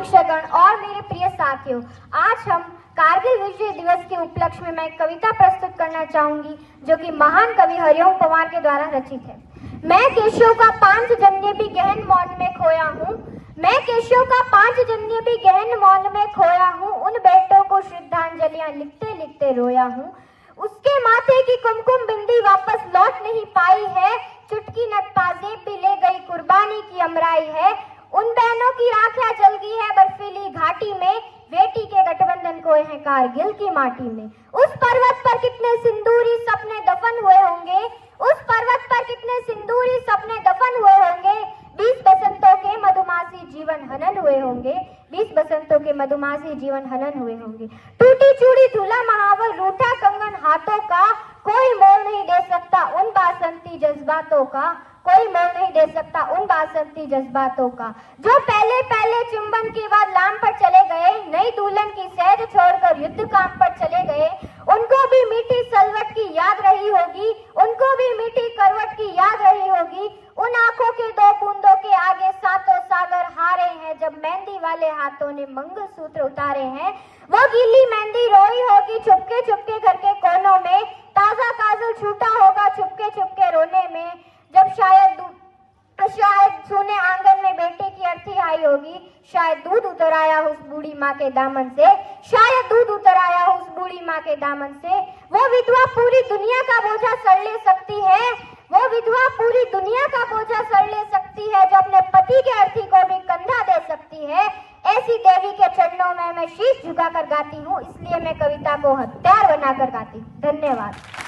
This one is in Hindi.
शिक्षकगण और मेरे प्रिय साथियों, आज हम कारगिल विजय दिवस के उपलक्ष्य में मैं एक कविता प्रस्तुत करना चाहूंगी जो कि महान कवि हरिओम पवार के द्वारा रचित है। मैं केशव का पांचजन्य भी गहन मौन में खोया हूँ, मैं केशव का पांचजन्य भी गहन मौन में खोया हूँ, उन बेटों को श्रद्धांजलियां लिखते लिखते रोया हूँ। उसके माथे की कुमकुम बिंदी वापस लौट नहीं पाई है, चुटकी नटपाजेब भी ले गई कुर्बानी की अमराई है। उन बहनों की राखियां जल गई है बर्फीली घाटी में, बेटी के गठबंधन कोए हैं कारगिल की माटी में। उस पर्वत पर कितने सिंदूरी सपने दफन हुए होंगे, उस पर्वत पर कितने सिंदूरी सपने दफन हुए होंगे। 20 बसंतों के मधुमासी जीवन हनन हुए होंगे, 20 बसंतों के मधुमासी जीवन हनन हुए होंगे। टूटी चूड़ी धुला महावर रूठा कंगन हाथों का, कोई मोल नहीं दे सकता उन बासंती जज्बातों का, कोई मोल नहीं दे सकता उन बासंती जज्बातों का। जो पहले पहले चुंबन के बाद लाम पर चले गए, नई दुल्हन की सहज छोड़कर युद्ध काम पर चले गए। उनको भी मीठी सलवट की याद रही होगी, उनको भी मीठी करवट की याद रही होगी। उन आंखों के दो बूंदों के आगे सातों सागर हारे हैं, जब मेहंदी वाले हाथों ने मंगलसूत्र उतारे हैं। वो गीली मेहंदी रोई होगी चुपके चुपके घर के कोनों में, ताजा काजल छूटा होगा चुपके चुपके रोने में। जब शायद सूने आंगन में बेटे की अर्थी आई होगी, शायद दूध उतर आया उस बूढ़ी माँ के दामन से, शायद दूध उतर आया उस बूढ़ी माँ के दामन से। वो विधवा पूरी दुनिया का बोझा सर ले सकती है, वो विधवा पूरी दुनिया का बोझा सर ले सकती है, जो अपने पति के अर्थी को भी कंधा दे सकती है। ऐसी देवी के चरणों में मैं शीश झुकाकर गाती हूँ, इसलिए मैं कविता को हथियार बनाकर गाती हूँ। धन्यवाद।